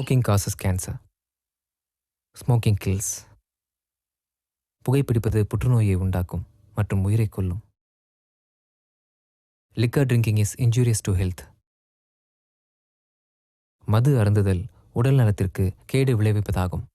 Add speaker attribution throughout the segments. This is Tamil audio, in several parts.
Speaker 1: Smoking causes cancer. Smoking kills. புகைப்பிடிப்பது புற்றுநோயை உண்டாக்கும் மற்றும் உயிரை கொல்லும். Liquor drinking is injurious to health. மது அருந்துதல் உடல் நலத்திற்கு கேடு விளைவிப்பதாகும்.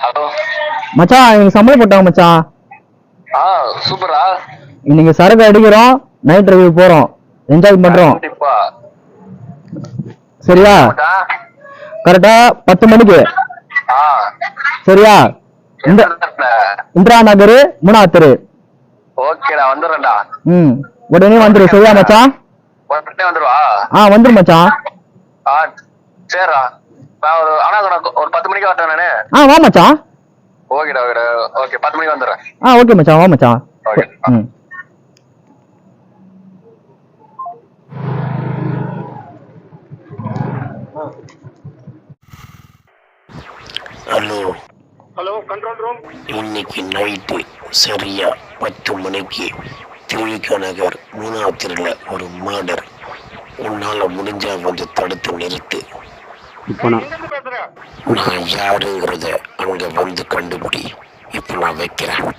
Speaker 2: ஹலோ
Speaker 3: மச்சான், எனக்கு சம்பளம் போட்டாங்க மச்சான்.
Speaker 2: சூப்பரா.
Speaker 3: இன்னைக்கு சரக்கு அடிக்கிறோம், நைட் ரிவ்யூ போறோம், என்ஜாய் பண்றோம். சரியா? கரெக்டா 10 மணிக்கு. சரியா? இந்திரா நகர் 3ஆவது தெரு.
Speaker 2: ஓகேடா, வந்துடுறேன்டா.
Speaker 3: உடனே வந்துரு. சரியா மச்சான்?
Speaker 2: உடனே வந்துருவா?
Speaker 3: வந்துரு மச்சான்.
Speaker 2: சரிடா. ஆனா ஒரு 10 மணிக்கு வரட்டேன் நானு.
Speaker 3: வா மச்சான்.
Speaker 2: ஓகேடா ஓகேடா. ஓகே 10 மணிக்கு வந்துடுறேன்.
Speaker 3: ஓகே மச்சான், வா மச்சான்.
Speaker 2: Okay.
Speaker 4: Hello
Speaker 5: hello, control room.
Speaker 4: இன்னைக்கு நைட்டு சரியா 10 மணிக்கு திருவிக நகர் 3ஆவது தெருல ஒரு மர்டர். உன்னால முடிஞ்சா வந்து தடுத்து நிறுத்து.
Speaker 5: இப்போ
Speaker 4: நான் யாருங்கிறத அங்க வந்து கண்டுபிடி. இப்ப நான் வைக்கிறேன்.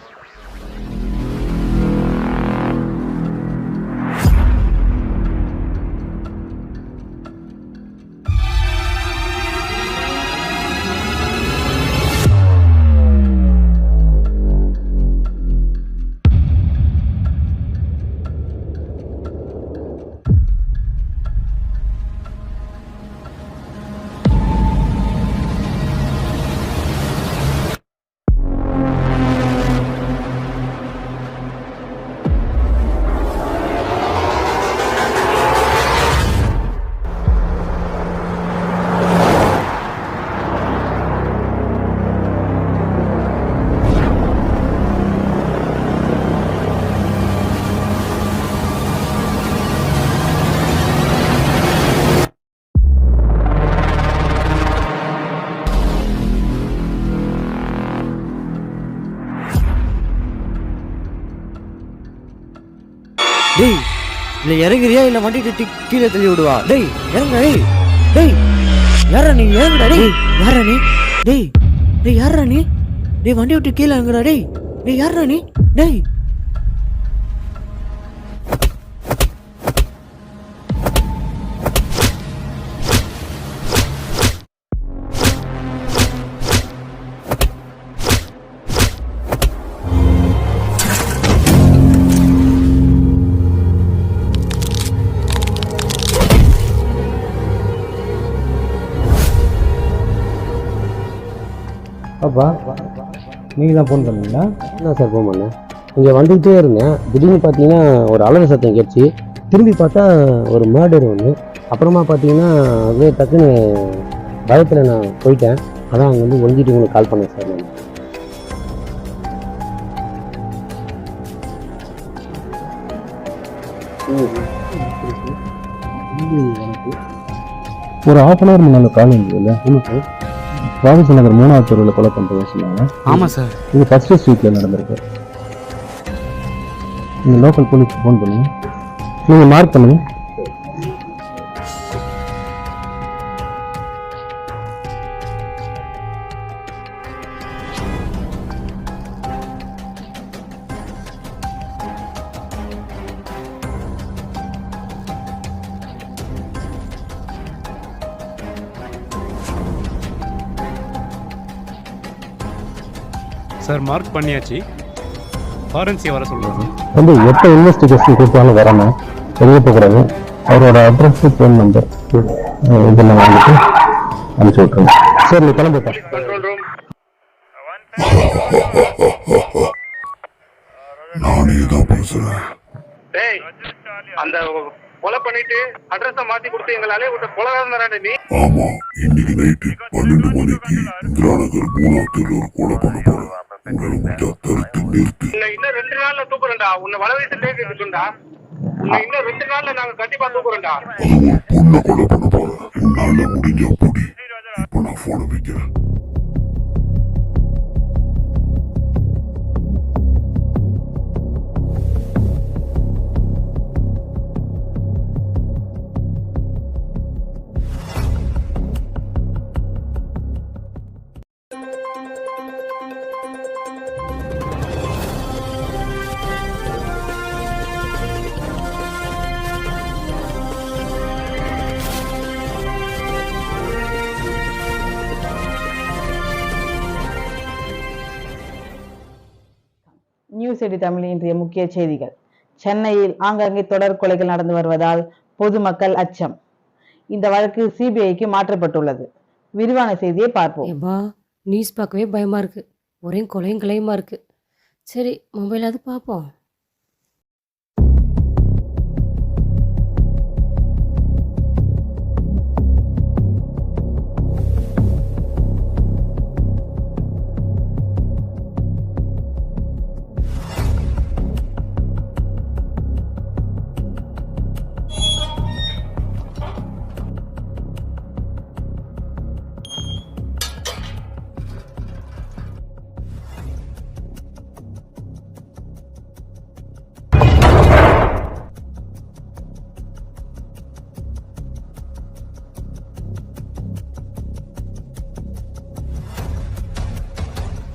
Speaker 6: டேய், இல்லை இறங்குறியா இல்லை வண்டி கீழே தள்ளி விடுவா? டேய் இறங்க. டேய் யாரா நீ? இறங்குடா. டேய் யாரா நீ? டேய் யாரா நீ? டேய் வண்டி விட்டு கீழே இறங்குடா. டேய் யாரா நீ? டேய்
Speaker 3: அப்பா, நீங்கள் தான் ஃபோன் பண்ணீங்களா?
Speaker 7: என்ன சார் ஃபோன் பண்ணேன்? இங்கே வந்துக்கிட்டே இருந்தேன். திடீர்னு பார்த்தீங்கன்னா ஒரு அலற சத்தம் கேட்டுச்சு. திரும்பி பார்த்தா ஒரு மர்டர் ஒன்று. அப்புறமா பார்த்தீங்கன்னா அப்படியே டக்குன்னு பயத்தில் நான் போயிட்டேன். அதான் அங்கே வந்து ஒழிஞ்சிட்டு உங்களுக்கு கால் பண்ணேன் சார்.
Speaker 3: எனக்கு ஒரு 1/2 hour முன்னால் கால் இல்லை? இல்லை சார். வாரிசு நகர் 3ஆவது தெருவில் கொலை பண்ணுறதா சொன்னாங்க.
Speaker 6: ஆமாம் சார்.
Speaker 3: இது ஃபர்ஸ்ட் ஸ்ட்ரீட்டில் நடந்திருக்கு. நீங்கள் லோக்கல் போலீஸ்க்கு ஃபோன் பண்ணுங்க. நீங்கள் மார்க் பண்ணுங்க.
Speaker 5: சார் மார்க் பண்ணியாச்சு. ஃபாரன்சி வர சொல்லுங்கள்.
Speaker 3: வந்து எப்போ இன்வெஸ்டிகேஷன் கூப்பிட்டாலும் வரணும், வெளியே போகக்கூடாது. அவரோட அட்ரஸ், ஃபோன் நம்பர் இதெல்லாம் வாங்கிட்டு அனுப்பிச்சி விட்ருங்க. சரி, நீ கிளம்பிட்டா.
Speaker 5: Control room.
Speaker 8: நானே தான் பேசுறேன்.
Speaker 5: டேய், அந்த கொலை பண்ணிட்டு அட்ரஸை மாத்தி கொடுத்து எங்களாலே விட்ட கொலைகாரன் தானே நீ?
Speaker 8: ஆமா, இன்னைக்கு நைட்டு 12 மணிக்கு இந்திரா நகர் 3ஆவது தெருல ஒரு கொலை பண்ண போறேன். உங்களை முடிஞ்சா தடுத்து நிறுத்து.
Speaker 5: உன்னை இன்னும் 2 நாள்ல தூக்குறேன்டா. உன்னை வள வயசுல இருக்குண்டா. உன்னை இன்னும் 2 நாள்ல நாங்க கண்டிப்பா தூக்குறோம்டா.
Speaker 8: அதுவும் பொண்ணை கொலை பண்ண போறேன். உன்னால முடிஞ்சா புடி. இப்ப நான் போன வைக்கிறேன்.
Speaker 9: நியூஸ் எடி தமிழ் இன்றைய முக்கிய செய்திகள். சென்னையில் ஆங்காங்கே தொடர் கொலைகள் நடந்து வருவதால் பொதுமக்கள் அச்சம். இந்த வழக்கு சிபிஐக்கு மாற்றப்பட்டுள்ளது. விரிவான செய்தியை பார்ப்போம்.
Speaker 10: ஏப்பா, நியூஸ் பார்க்கவே பயமா இருக்கு. ஒரே கொலையும் கலையுமா இருக்கு. சரி, மொபைலாவது பார்ப்போம்.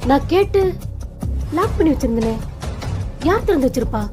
Speaker 10: நான் கேட்டு லாக் பண்ணி வச்சிருந்தேனே, யார் திறந்து வச்சிருப்பா?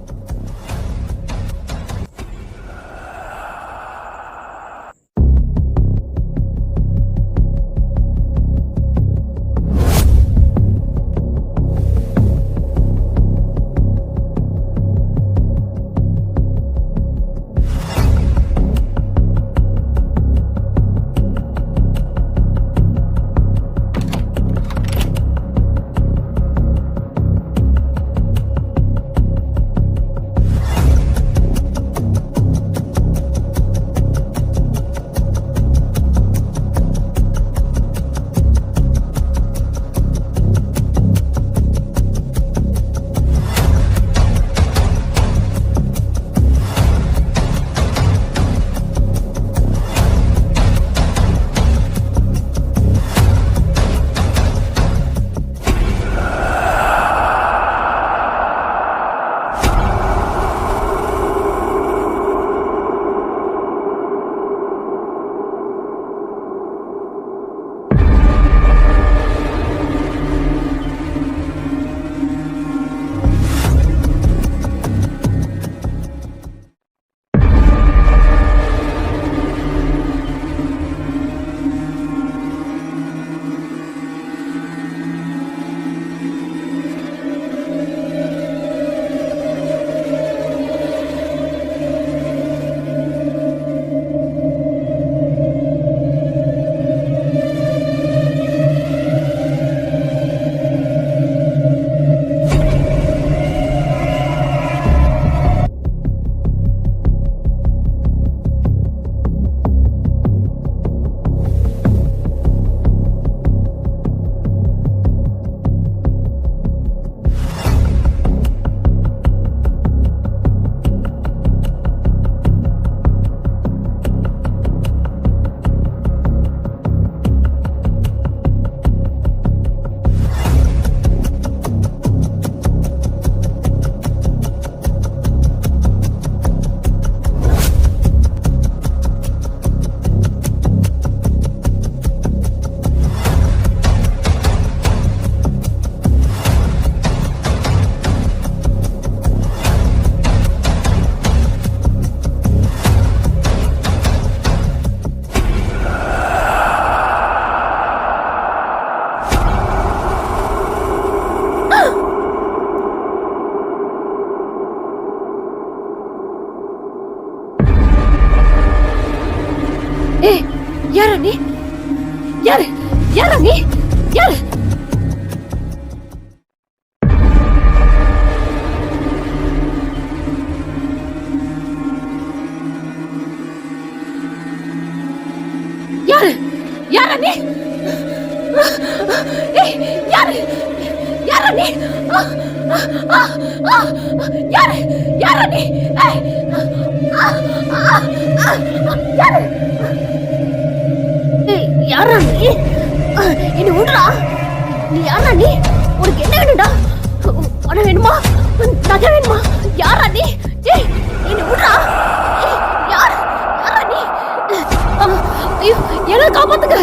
Speaker 10: ஏய் யாரா நீ? யாரு யாரா நீ? யாரு? யாரு யாரா நீ? ஏய் யாரு யாரா நீ? யாரு யாரா நீ? ஏய் யாரு? ஏய் யாரா நீ? என்ன விடுடா. நீ யாரா நீ? உனக்கு என்ன வேணும்டா? பணம் வேணுமா? நகை வேணுமா? யாரா நீ? ஏய் என்ன விடுடா. ஏய் யார் யாரா நீ? ஐயோ என்ன காப்பாத்துங்க.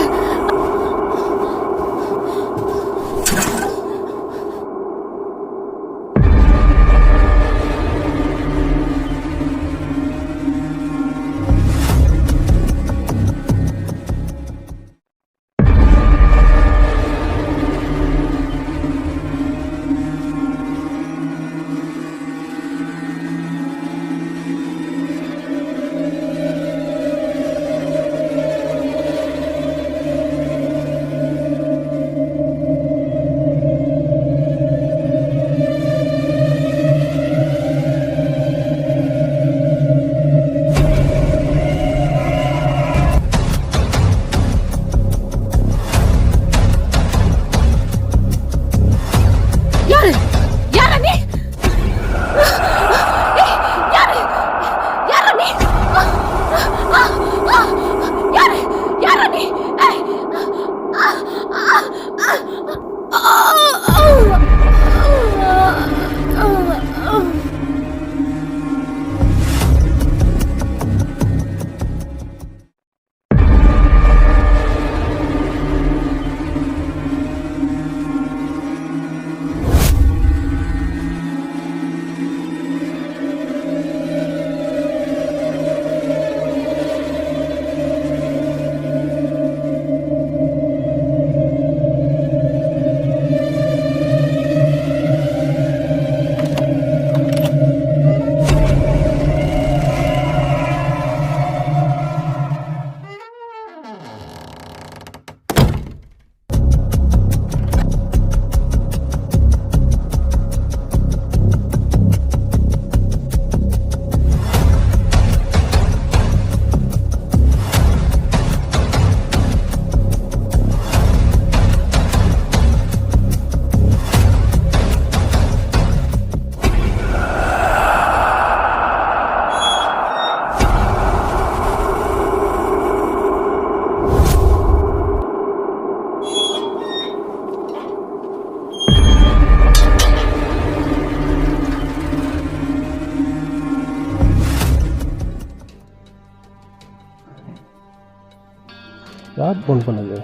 Speaker 3: யார் ஃபோன் பண்ணது?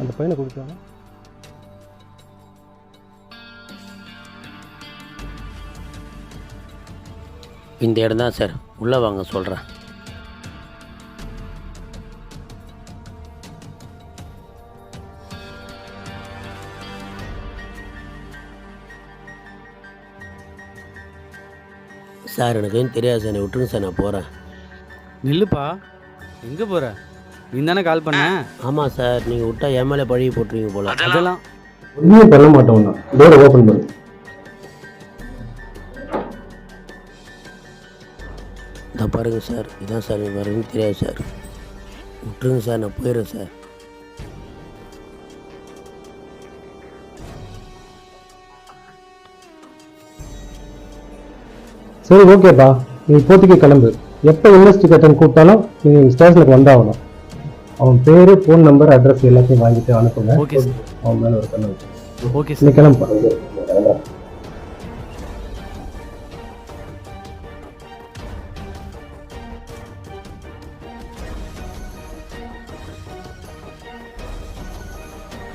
Speaker 3: அந்த பையனை கொடுத்தாங்க.
Speaker 4: இந்த இடம் தான் சார், உள்ளே வாங்க சொல்கிறேன். சார் எனக்கு எதுவும் தெரியாது சார், விட்டுருங்க சார், நான் போகிறேன்.
Speaker 6: நில்லுப்பா, எங்கே போகிற? நீ தானே கால் பண்ண?
Speaker 4: ஆமாம் சார், நீங்கள் விட்டா என் மேலே பழகி போட்டுருவீங்க போல.
Speaker 6: அதெல்லாம்
Speaker 3: ஒன்றுமே பண்ண மாட்டோம்ண்ணா. டோரை ஓப்பன் பண்ணு.
Speaker 4: இதை பாருங்கள் சார், இதான் சார் வரணும்னு தெரியாது சார், விட்டுருங்க சார், நான் போயிடுறேன் சார்.
Speaker 3: சரி ஓகேப்பா, நீ இப்போதைக்கு கிளம்பு. எப்போ இன்வெஸ்டிகேட்டர் கூப்பிட்டாலும் நீங்கள் ஸ்டேஷனுக்கு வந்தாகணும். அவன் பேர், ஃபோன் நம்பர், அட்ரஸ் எல்லாத்தையும் வாங்கிட்டு அனுப்புங்க.
Speaker 6: Okay sir.
Speaker 3: அவன் மேலே ஒரு கண்ணு வச்சு.
Speaker 6: ஓகே
Speaker 3: நீ
Speaker 6: சார்.
Speaker 3: கிளம்பு.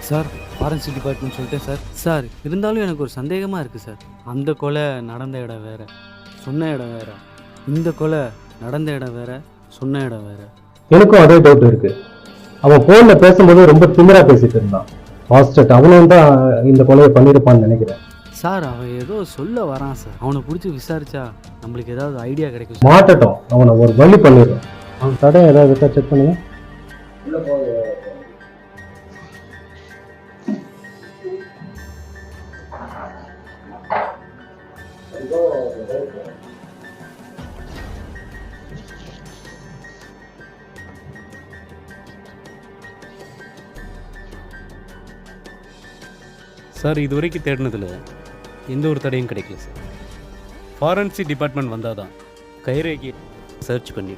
Speaker 6: சார், ஃபாரன்சிக் டிபார்ட்மெண்ட் சொல்லிட்டேன் சார். சார் இருந்தாலும் எனக்கு ஒரு சந்தேகமாக இருக்குது சார். அந்த கொலை நடந்த இடம் வேறு, சொன்ன இடம் வேறு. இந்த கொலை நடந்த இடம் வேறு, சொன்ன இடம் வேறு.
Speaker 3: எனக்கும் அதே டவுட் இருக்கு. அவன் ஃபோனில் பேசும்போது ரொம்ப திமிரா பேசிட்டு இருந்தான். ஃபாஸ்ட் அவனும் தான் இந்த கொலையை பண்ணியிருப்பான்னு நினைக்கிறேன்.
Speaker 6: சார் அவன் ஏதோ சொல்ல வரான் சார். அவனை பிடிச்சி விசாரிச்சா நம்மளுக்கு ஏதாவது ஐடியா கிடைக்கும் சார்.
Speaker 3: மாட்டட்டும், அவனை ஒரு வழி பண்ணிடுறோம். தடம் ஏதாவது இருக்கா செக் பண்ணுங்க.
Speaker 11: சார் இது வரைக்கும் தேடினதில் எந்த ஒரு தடையும் கிடைக்கல சார். ஃபாரன்சிக் டிபார்ட்மெண்ட் வந்தால் தான் கைரேகை சர்ச் பண்ணி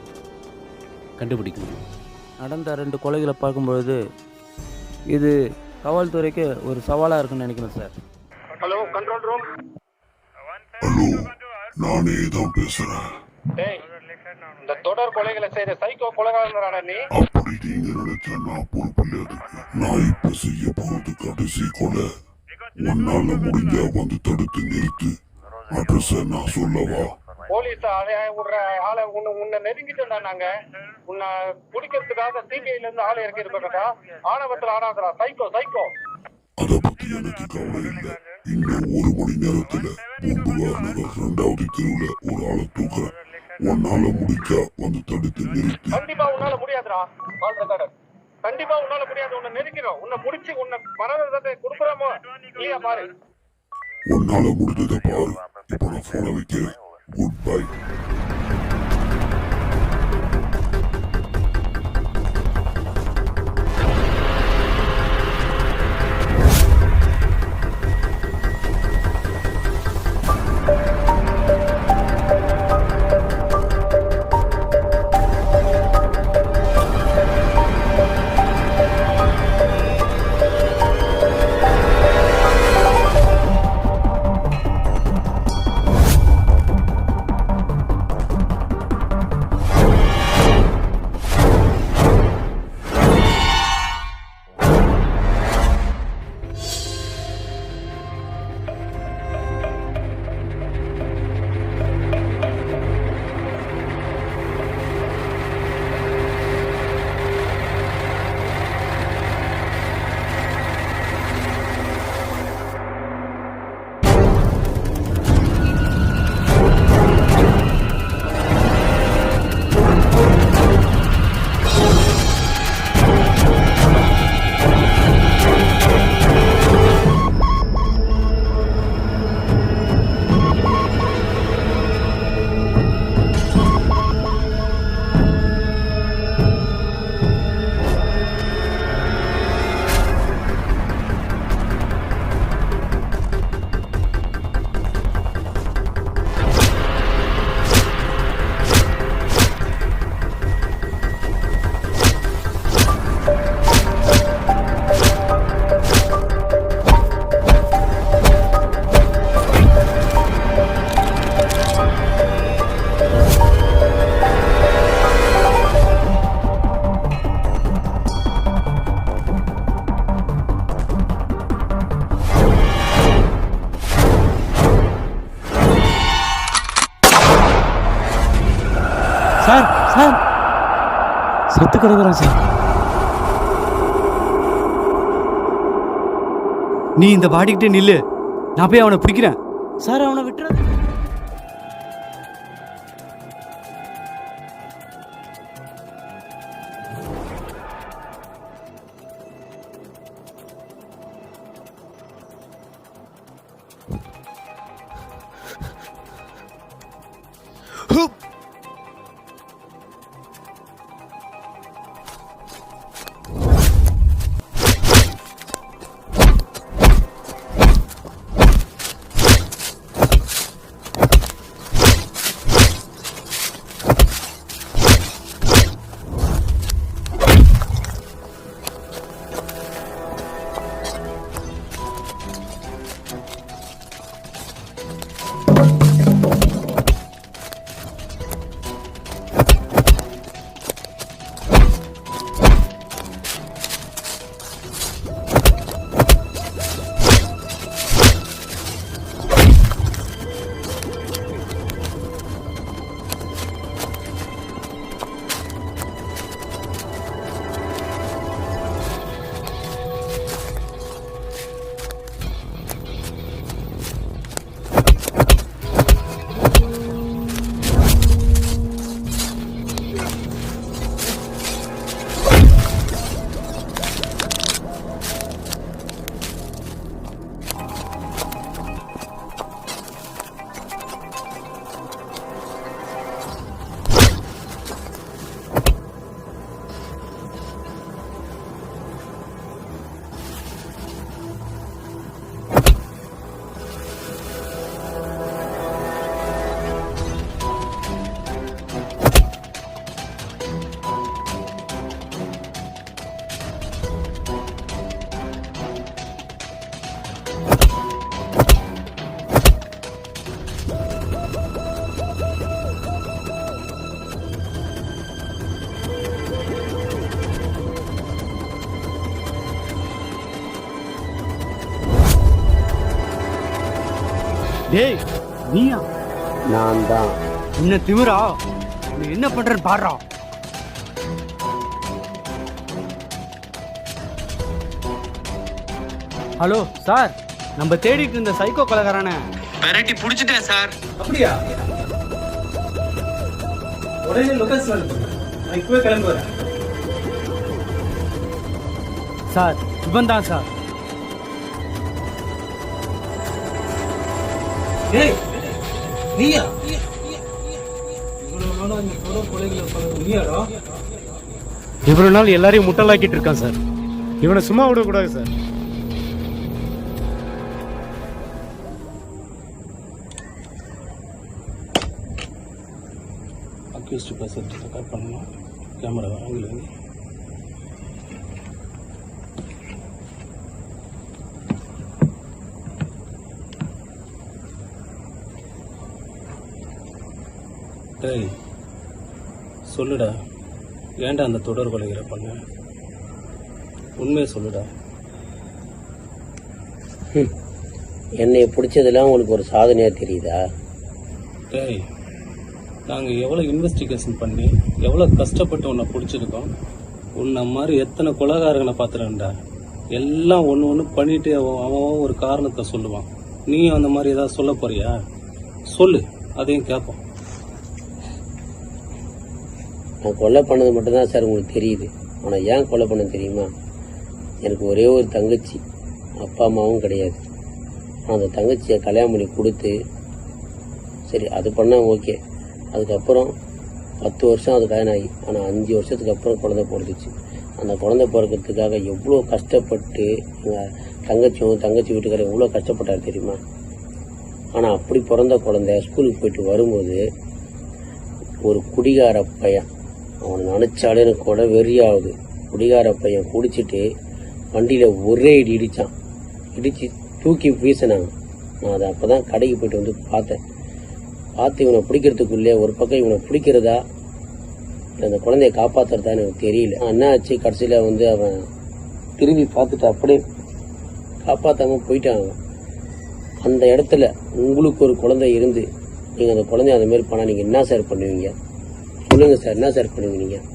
Speaker 11: கண்டுபிடிக்க முடியும்.
Speaker 6: நடந்த 2 கொலைகளை பார்க்கும்பொழுது இது காவல்துறைக்கு ஒரு சவாலாக இருக்குன்னு நினைக்கிறேன் sir.
Speaker 5: Hello control room.
Speaker 8: Hello, நானே தான் பேசுறேன்.
Speaker 5: டேய், இந்த தொடர் கொலைகளை செய்த சைக்கோ கொலைகாரனாடா நீ.
Speaker 8: அப்படி நீங்க நினைச்சா நான் பொறுப்பில்லை. நான் இப்ப செய்ய போறது கடைசி கொலை. உன்னால முடிஞ்சா வந்து தடுத்து நிறுத்து. அட்ரஸ நான் சொல்லவா?
Speaker 5: போலீஸ் விடுற ஆளை உன்னை நெருங்கிட்டா நாங்க உன்னை பிடிக்கிறதுக்காக சிபிஐல இருந்து ஆளை இறக்கி இருக்கா. ஆணவத்தில் ஆடாதரா சைக்கோ சைக்கோ.
Speaker 8: அத பத்தி எனக்கு கவலை இல்லை. இன்னும் 1 மணி நேரத்துல பூம்புகார் நகர் 2வது தெருவுல ஒரு ஆளை தூக்குறேன். உன்னால முடிஞ்சா வந்து தடுத்து நிறுத்து.
Speaker 5: கண்டிப்பா உன்னால முடியாதுடா. கண்டிப்பா உன்னால முடியாது. உன்னை நெருக்கிறோம். உன்னை முடிச்சு உன்னை மரணத்தை கொடுக்குறோமோ இல்லையா பாரு.
Speaker 8: உன்னால முடிஞ்சதை பாரு. இப்ப நான் போன வைக்கிறேன். Good bye.
Speaker 11: சார் சார் செத்து கிடக்குறான் சார். நீ இந்த பாடிக்கிட்டே நில்லு, நான் போய் அவனை பிடிக்கிறேன்.
Speaker 6: சார் அவனை விட்டுறது. டேய் நீயா?
Speaker 7: நான் தான்.
Speaker 6: என்ன திமிரா? நீ என்ன பண்றன்னு பாடுறா. ஹலோ சார், நம்ம தேடிட்டு இருந்த சைக்கோ கொலைகாரனை
Speaker 11: வெரைட்டி புடிச்சிட்டேன் சார்.
Speaker 12: அப்படியா? உடனே லொகேஷன் அனுப்புங்க, நான் இப்பவே கிளம்பி வரேன்.
Speaker 6: சார் இவன் தான் சார்.
Speaker 12: ஏய் நீயா? இவ்வளவு நாளா இந்த தொடர் கொலைகளை பண்ணது நீயாடா?
Speaker 11: இவ்வளவு நாள் எல்லாரையும் முட்டலாக்கிட்டு இருக்கான் சார். இவனை சும்மா விடக்கூடாது சார்.
Speaker 12: அக்யூஸ்ட் பேசுறது ரெக்கார்ட் பண்ணணும். கேமரா ஆங்கில வந்து டேய் சொல்லுடா, ஏன்டா அந்த தொடர் கொலைகளை பண்ண? உண்மையை சொல்லுடா.
Speaker 7: என்னை பிடிச்சதெல்லாம் உங்களுக்கு ஒரு சாதனையா தெரியுதா?
Speaker 12: டேய், நாங்கள் எவ்வளோ இன்வெஸ்டிகேஷன் பண்ணி எவ்வளோ கஷ்டப்பட்டு உன்னை பிடிச்சிருக்கோம். உன்னை மாதிரி எத்தனை கொலைகாரங்களை பார்த்துறேன்டா. எல்லாம் ஒன்று ஒன்று பண்ணிட்டு அவன் ஒரு காரணத்தை சொல்லுவான். நீ அந்த மாதிரி ஏதாவது சொல்ல போறியா? சொல்லு, அதையும் கேட்போம்.
Speaker 7: நான் கொலை பண்ணது மட்டும்தான் சார் உங்களுக்கு தெரியுது. ஆனால் ஏன் கொலை பண்ண தெரியுமா? எனக்கு ஒரே ஒரு தங்கச்சி, அப்பா அம்மாவும் கிடையாது. அந்த தங்கச்சியை கல்யாணம் பண்ணி கொடுத்து, சரி அது பண்ணால் ஓகே. அதுக்கப்புறம் 10 வருஷம் அது கல்யாணம் ஆகி, ஆனால் 5 வருஷத்துக்கு அப்புறம் குழந்தை பிறந்துச்சு. அந்த குழந்தை பிறக்கிறதுக்காக எவ்வளோ கஷ்டப்பட்டு எங்கள் தங்கச்சி வீட்டுக்காரர் எவ்வளோ கஷ்டப்பட்டார் தெரியுமா? ஆனால் அப்படி பிறந்த குழந்தை ஸ்கூலுக்கு போயிட்டு வரும்போது ஒரு குடிகார பையன், அவனை நினச்சாலே எனக்கு கூட வெறியாகுது. குடிகார பையன் குடிச்சிட்டு வண்டியில் ஒரே இடித்து தூக்கி வீசினாங்க. நான் அதை அப்போ தான் கடைக்கு போயிட்டு வந்து பார்த்து இவனை பிடிக்கிறதுக்குள்ளே ஒரு பக்கம் இவனை பிடிக்கிறதா அந்த குழந்தைய காப்பாற்றுறதா எனக்கு தெரியல. என்ன ஆச்சு, கடைசியில் வந்து அவன் திரும்பி பார்த்துட்டு அப்படியே காப்பாற்றாம போயிட்டாங்க. அந்த இடத்துல உங்களுக்கு ஒரு குழந்தை இருந்து நீங்கள் அந்த குழந்தைய அந்த மாதிரி பண்ணால் நீங்கள் என்ன சார் பண்ணுவீங்க? சொல்லுங்கள் சார், என்ன சார் பண்ணுவீங்க நீங்கள்?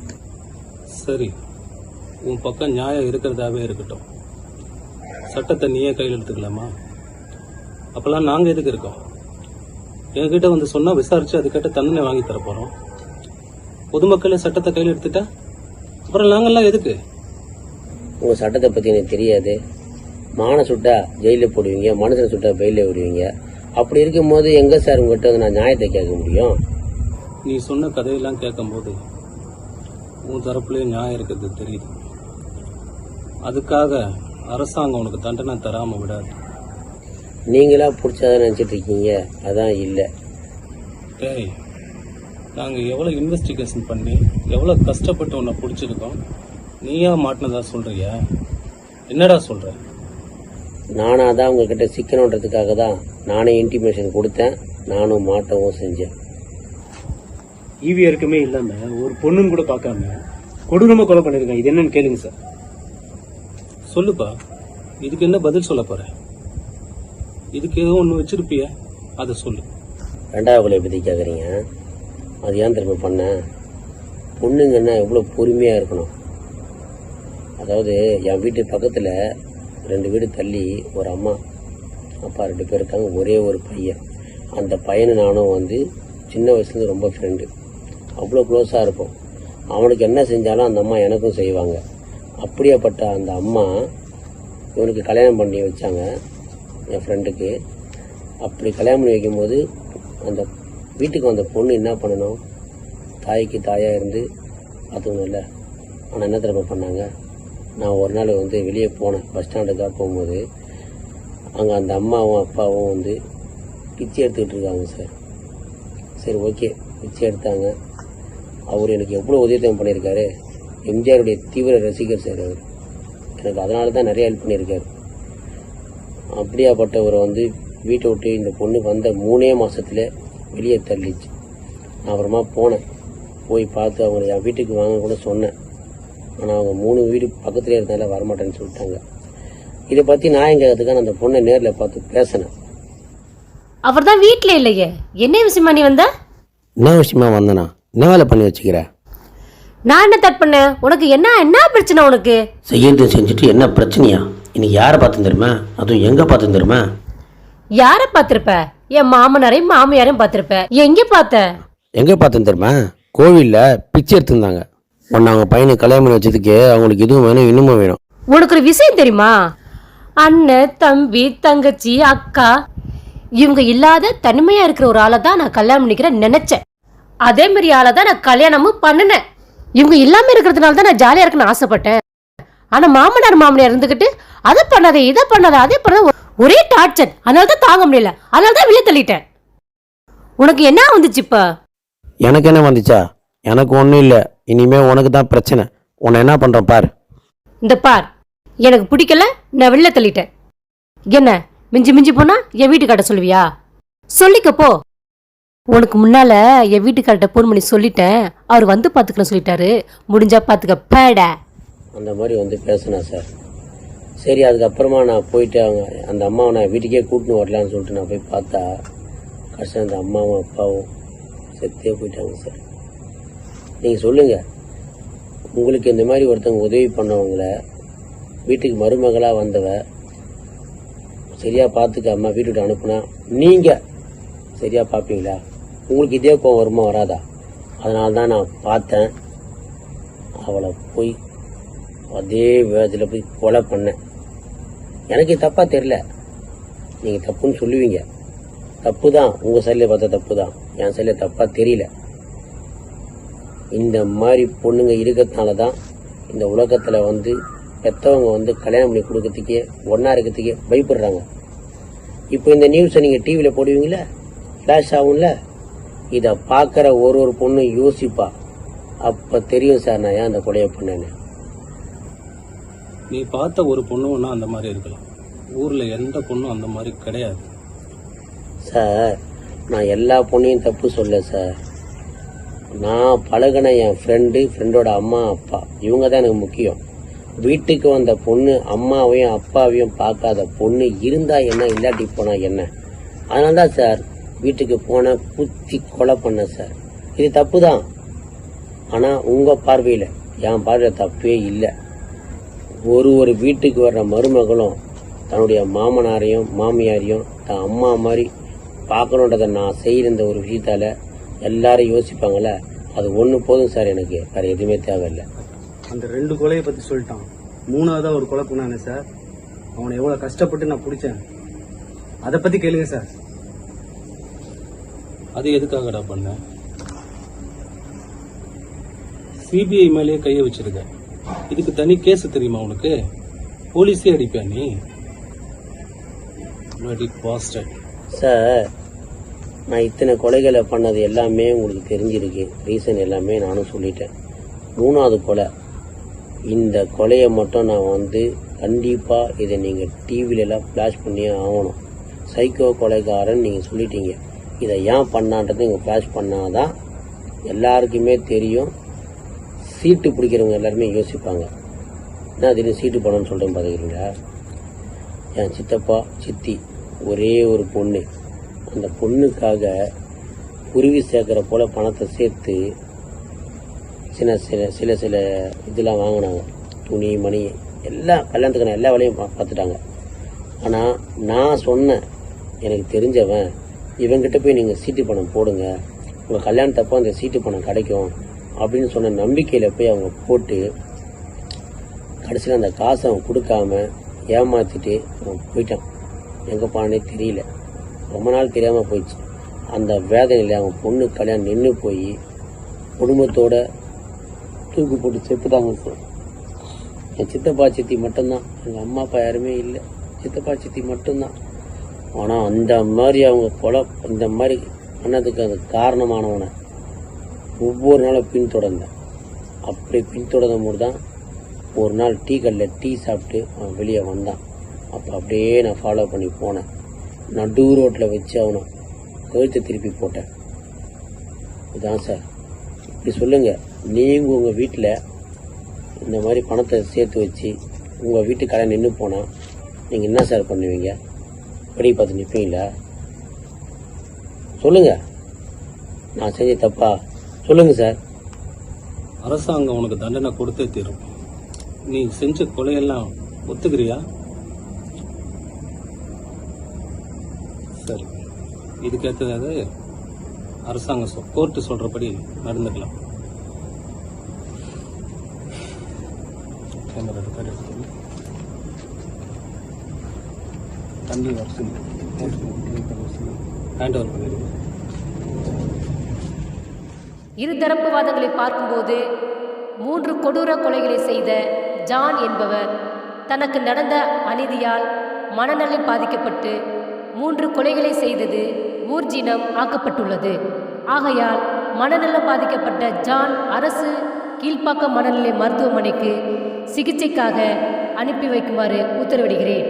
Speaker 12: சரி, உன் பக்கம் நியாயம் இருக்கிறதாவே இருக்கட்டும். சட்டத்தை நீயே கையில் எடுத்துக்கலாமா? அப்பெல்லாம் நாங்கள் எதுக்கு இருக்கோம்? என்கிட்ட வந்து சொன்னால் விசாரிச்சு அதுக்கிட்ட தண்டனை வாங்கி தர போகிறோம். பொதுமக்களே சட்டத்தை கையில் எடுத்துட்டா அப்புறம் நாங்கள்லாம் எதுக்கு?
Speaker 7: உங்கள் சட்டத்தை பற்றி எனக்கு தெரியாது. மானை சுட்டா ஜெயிலில் போடுவீங்க, மனுஷனை சுட்டா பெயிலில் விடுவீங்க. அப்படி இருக்கும்போது எங்கே சார் உங்கள்கிட்ட வந்து நான் நியாயத்தை கேட்க முடியும்?
Speaker 12: நீ சொன்ன கதையெல்லாம் கேட்கும்போது உன் தரப்புலேயே நியாயம் இருக்கிறது தெரியுது. அதுக்காக அரசாங்கம் உனக்கு தண்டனை தராமல் விடாது.
Speaker 7: நீங்களா பிடிச்சாதான் நினச்சிட்டு இருக்கீங்க, அதான் இல்லை.
Speaker 12: டேய், நாங்கள் எவ்வளோ இன்வெஸ்டிகேஷன் பண்ணி எவ்வளோ கஷ்டப்பட்டு உன்னை பிடிச்சிருக்கோம். நீயா மாட்டினதா சொல்கிறியா? என்னடா சொல்கிற?
Speaker 7: நானாக தான் உங்ககிட்ட சிக்கணுன்றதுக்காக தான் நானே இன்டிமேஷன் கொடுத்தேன், நானும் மாட்டவும் செஞ்சேன்.
Speaker 11: ஈவியருக்குமே இல்லாமல் ஒரு பொண்ணுன்னு கூட பார்க்காம கொடூரமாக கொலை பண்ணியிருக்கேன். இது என்னன்னு கேளுங்க சார்.
Speaker 12: சொல்லுப்பா, இதுக்கு என்ன பதில் சொல்ல போற? இதுக்கு ஏதோ ஒன்று வச்சிருப்பிய, அதை சொல்லு.
Speaker 7: 2வது கொலையை பற்றி கேட்குறீங்க, அது ஏன் திரும்ப பண்ண? பொண்ணுங்கன்னா எவ்வளோ பொறுமையாக இருக்கணும். அதாவது என் வீட்டு பக்கத்தில் 2 வீடு தள்ளி ஒரு அம்மா அப்பா 2 பேர் இருக்காங்க, ஒரே ஒரு பையன். அந்த பையனை நானும் வந்து சின்ன வயசுலேருந்து ரொம்ப ஃப்ரெண்டு, அவ்வளோ க்ளோஸாக இருப்போம். அவனுக்கு என்ன செஞ்சாலும் அந்த அம்மா எனக்கும் செய்வாங்க. அப்படியேப்பட்ட அந்த அம்மா இவனுக்கு கல்யாணம் பண்ணி வச்சாங்க, என் ஃப்ரெண்டுக்கு. அப்படி கல்யாணம் பண்ணி வைக்கும்போது அந்த வீட்டுக்கு வந்த பொண்ணு என்ன பண்ணணும்? தாய்க்கு தாயாக இருந்து பார்த்துக்கணும்ல. ஆனால் என்ன திரும்ப பண்ணாங்க? நான் ஒரு நாள் வந்து வெளியே போனேன், பஸ் ஸ்டாண்டுக்காக போகும்போது அங்கே அந்த அம்மாவும் அப்பாவும் வந்து பிச்சை எடுத்துக்கிட்டு இருக்காங்க சார். சரி ஓகே, பிச்சை எடுத்தாங்க. அவர் எனக்கு எவ்வளோ உதவித்தம் பண்ணியிருக்காரு. எம்ஜிஆருடைய தீவிர ரசிகர் சார் அவர். எனக்கு அதனால தான் நிறைய ஹெல்ப் பண்ணியிருக்காரு. அப்படியாப்பட்டவரை வந்து வீட்டை விட்டு இந்த பொண்ணு வந்த 3 மாதத்துல வெளியே தள்ளிச்சு. நான் அப்புறமா போனேன், போய் பார்த்து அவங்க என் வீட்டுக்கு வாங்க கூட சொன்னேன். ஆனால் அவங்க 3 வீடு பக்கத்துலேயே இருந்தால வரமாட்டேன்னு சொல்லிட்டாங்க. இதை பற்றி நான் கேட்கறதுக்காக அந்த பொண்ணை நேரில் பார்த்து பேசினேன்.
Speaker 10: அவர் தான் வீட்டில் இல்லையே. என்ன விஷயமா நீ வந்த?
Speaker 7: என்ன விஷயமா வந்தனா? என்ன வேலை பண்ணி வச்சுக்கிற?
Speaker 10: நான் என்ன தப்பு பண்ணேன்? உனக்கு என்ன பிரச்சனை? உனக்கு
Speaker 7: செய்யறது செஞ்சுட்டு என்ன பிரச்சனையா? இன்னைக்கு யாரை பார்த்து தெரியுமா? அதுவும் எங்க பார்த்து தெரியுமா?
Speaker 10: யாரை பார்த்திருப்ப? என் மாமனாரையும் மாமியாரையும் பார்த்திருப்ப. எங்க பார்த்த?
Speaker 7: எங்க பார்த்து தெரியுமா? கோவிலில் பிச்சை எடுத்துருந்தாங்க. ஒன்று அவங்க பையனை கல்யாணம் பண்ணி வச்சதுக்கு அவங்களுக்கு இதுவும் வேணும் இன்னமும் வேணும்.
Speaker 10: உனக்கு ஒரு விஷயம் தெரியுமா? அண்ணன், தம்பி, தங்கச்சி, அக்கா இவங்க இல்லாத தனிமையா இருக்கிற ஒரு ஆளை தான் நான் கல்யாணம் பண்ணிக்கிறேன் நினைச்சேன். அதே மாதிரி ஆளை தான் நான் கல்யாணமும் பண்ணினேன். இவங்க இல்லாம இருக்கிறதுனால தான் நான் ஜாலியா இருக்குன்னு ஆசைப்பட்டேன். ஆனா மாமனார் இருந்துகிட்டு அதை பண்ணாத இதை பண்ணாத அதே பண்ணாத ஒரே டார்ச்சர். அதனால தான் தாங்க முடியல. அதனால தான் வெளியே தள்ளிட்டேன். உனக்கு என்ன வந்துச்சு இப்ப?
Speaker 7: எனக்கு என்ன வந்துச்சா? எனக்கு ஒன்றும் இல்லை. இனிமே உனக்கு தான் பிரச்சனை. உன்னை என்ன பண்றேன் பார்.
Speaker 10: இந்த பார், எனக்கு பிடிக்கல, நான் வெளில தள்ளிட்டேன். என்ன மிஞ்சி போனா என் வீட்டுக்காட்ட சொல்லுவியா? சொல்லிக்கப்போ. உனக்கு முன்னால என் வீட்டுக்கார்ட்ட போன் பண்ணி சொல்லிட்டேன். அவர் வந்து பாத்துக்கணும் சொல்லிட்டாரு. முடிஞ்சா பாத்துக்க பேட.
Speaker 7: அந்த மாதிரி வந்து பேசினா சார். சரி, அதுக்கப்புறமா நான் போயிட்டு அவங்க அந்த அம்மாவை நான் வீட்டுக்கே கூட்டின்னு வரலான்னு சொல்லிட்டு நான் போய் பார்த்தா கடைசியாக அந்த அம்மாவும் அப்பாவும் செத்தே போயிட்டாங்க சார். நீங்கள் சொல்லுங்கள், உங்களுக்கு இந்த மாதிரி ஒருத்தவங்க உதவி பண்ணவங்கள வீட்டுக்கு மருமகளாக வந்தவ சரியாக பார்த்துக்காம வீட்டுக்கு அனுப்புனா நீங்கள் சரியாக பார்ப்பீங்களா? உங்களுக்கு இதே கோவம் வருமா வராதா? அதனால தான் நான் பார்த்தேன். அவளை போய் அதே வேகத்தில் போய் கொலை பண்ணேன். எனக்கு தப்பாக தெரில. நீங்கள் தப்புன்னு சொல்லுவீங்க. தப்பு தான், உங்கள் சைடில் பார்த்தா தப்பு தான். என் சைடில் தப்பாக தெரியல. இந்த மாதிரி பொண்ணுங்க இருக்கிறதுனால தான் இந்த உலகத்தில் வந்து பெற்றவங்க வந்து கல்யாணம் பண்ணி கொடுக்கறதுக்கே ஒன்றா இருக்கிறதுக்கே பயப்படுறாங்க. இப்போ இந்த நியூஸை நீங்கள் டிவியில் போடுவீங்களே, ஃப்ளாஷ் ஆகும்ல, இதை பார்க்குற ஒரு பொண்ணு யோசிப்பா. அப்போ தெரியும் சார் நான் ஏன் அந்த கொலையை பண்ணேன்னு.
Speaker 12: நீ பார்த்த ஒரு பொண்ணு ஒன்றா அந்த மாதிரி இருக்கலாம். ஊரில் எந்த பொண்ணும் அந்த மாதிரி கிடையாது
Speaker 7: சார். நான் எல்லா பொண்ணையும் தப்பு சொல்ல சார். நான் பழகின என் ஃப்ரெண்டோட அம்மா அப்பா இவங்க தான் எனக்கு முக்கியம். வீட்டுக்கு வந்த பொண்ணு அம்மாவையும் அப்பாவையும் பார்க்காத பொண்ணு இருந்தா என்ன, இல்லாட்டி போனா என்ன? அதனால தான் சார் வீட்டுக்கு போன குத்தி கொலை பண்ண சார். இது தப்பு தான். ஆனால் உங்கள் பார்வையில், என் பார்வையில் தப்பே இல்லை. ஒரு வீட்டுக்கு வர்ற மருமகளும் தன்னுடைய மாமனாரையும் மாமியாரையும் தன் அம்மா மாதிரி பார்க்கணுன்றதை நான் செய்கிற இந்த ஒரு விஷயத்தால் எல்லாரும் யோசிப்பாங்கள்ல, அது ஒன்று போதும் சார். எனக்கு வேறு எதுவுமே தேவையில்லை.
Speaker 12: அந்த 2 கொலையை பற்றி சொல்லிட்டான். 3ஆவதாக ஒரு கொலை பண்ணானே சார், அவனை எவ்வளோ கஷ்டப்பட்டு நான் பிடிச்சேன், அதை பற்றி கேளுங்க சார். அது எதுக்காகடா பண்ண? சிபிஐ மேலேயே கையை வச்சிருக்க. இதுக்கு தனி கேஸ் தெரியுமா உனக்கு? போலீஸே அடிப்பா நீ.
Speaker 7: சார், நான் இத்தனை கொலைகளை பண்ணது எல்லாமே உங்களுக்கு தெரிஞ்சிருக்கு. ரீசன் எல்லாமே நானும் சொல்லிட்டேன். 3ஆவது கொலை, இந்த கொலையை மட்டும் நான் வந்து கண்டிப்பாக இதை நீங்கள் டிவிலெலாம் ஃப்ளாஷ் பண்ணியே ஆகணும். சைக்கோ கொலைகாரன் நீங்கள் சொல்லிட்டீங்க. இதை ஏன் பண்ணான்றது நீங்கள் ஃப்ளாஷ் பண்ணாதான் எல்லாருக்குமே தெரியும். சீட்டு பிடிக்கிறவங்க எல்லாருமே யோசிப்பாங்க. என்ன திடீர்னு சீட்டு பணம்னு சொல்கிறேன் பார்த்துக்கிறீங்களா? என் சித்தப்பா சித்தி ஒரே ஒரு பொண்ணு. அந்த பொண்ணுக்காக குருவி சேர்க்குற போல பணத்தை சேர்த்து சில இதெல்லாம் வாங்கினாங்க. துணி மணி எல்லாம் கல்யாணத்துக்கான எல்லா வேலையும் பார்த்துட்டாங்க. ஆனால் நான் சொன்னேன், எனக்கு தெரிஞ்சவன், இவங்கிட்ட போய் நீங்கள் சீட்டு பணம் போடுங்க, உங்கள் கல்யாணத்தப்போ அந்த சீட்டு பணம் கிடைக்கும் அப்படின்னு சொன்ன நம்பிக்கையில் போய் அவங்க போட்டு கடைசியில் அந்த காசை அவன் கொடுக்காம ஏமாற்றிட்டு அவன் போயிட்டான். எங்கே போனானே தெரியல. ரொம்ப நாள் தெரியாமல் போயிடுச்சு. அந்த வேதனையில் அவன் பொண்ணு கல்யாணம் நின்று போய் குடும்பத்தோட தூக்கு போட்டு செத்துட்டாங்க சார். என் சித்தப்பா சித்தி மட்டும்தான், எங்கள் அம்மா அப்பா யாருமே இல்லை. சித்தப்பா சித்தி மட்டும்தான். ஆனால் அந்த மாதிரி அவங்க கொலை இந்த மாதிரி பண்ணதுக்கு அது காரணமானவனை ஒவ்வொரு நாளும் பின்தொடர்ந்தேன். அப்படி பின்தொடரும் போது தான் ஒரு நாள் டீ கல்லில் டீ சாப்பிட்டு அவன் வெளியே வந்தான். அப்போ அப்படியே நான் ஃபாலோ பண்ணி போனேன். நடு ரோட்டில் வச்சு அவனை கழுத்தை திருப்பி போட்டேன். இதுதான் சார். இப்படி சொல்லுங்கள், நீங்கள் உங்கள் வீட்டில் இந்த மாதிரி பணத்தை சேர்த்து வச்சு உங்கள் வீட்டு கடை நின்று போனால் நீங்கள் என்ன சார் பண்ணுவீங்க? படி பார்த்து நிற்பீங்களா? சொல்லுங்க, நான் செஞ்ச தப்பா? சொல்லுங்க சார்.
Speaker 12: அரசாங்கம் உனக்கு தண்டனை கொடுத்தே தீரும். நீ செஞ்ச கொலையெல்லாம் ஒத்துக்கிறியா? சரி, இதுக்கேற்றது அரசாங்கம் கோர்ட்டு சொல்றபடி நடந்துக்கலாம். கேமரா ரெக்கார்ட் எடுத்து தண்ணி வரிசை ஹேண்ட் ஓவர் பண்ணிடுங்க.
Speaker 10: இருதரப்பு வாதங்களை பார்க்கும்போது 3 கொடூர கொலைகளை செய்த ஜான் என்பவர் தனக்கு நடந்த அநீதியால் மனநலம் பாதிக்கப்பட்டு 3 கொலைகளை செய்தது ஊர்ஜினம் ஆக்கப்பட்டுள்ளது. ஆகையால் மனநலம் பாதிக்கப்பட்ட ஜான் அரசு கீழ்ப்பாக்கம் மனநிலை மருத்துவமனைக்கு சிகிச்சைக்காக அனுப்பி வைக்குமாறு உத்தரவிடுகிறேன்.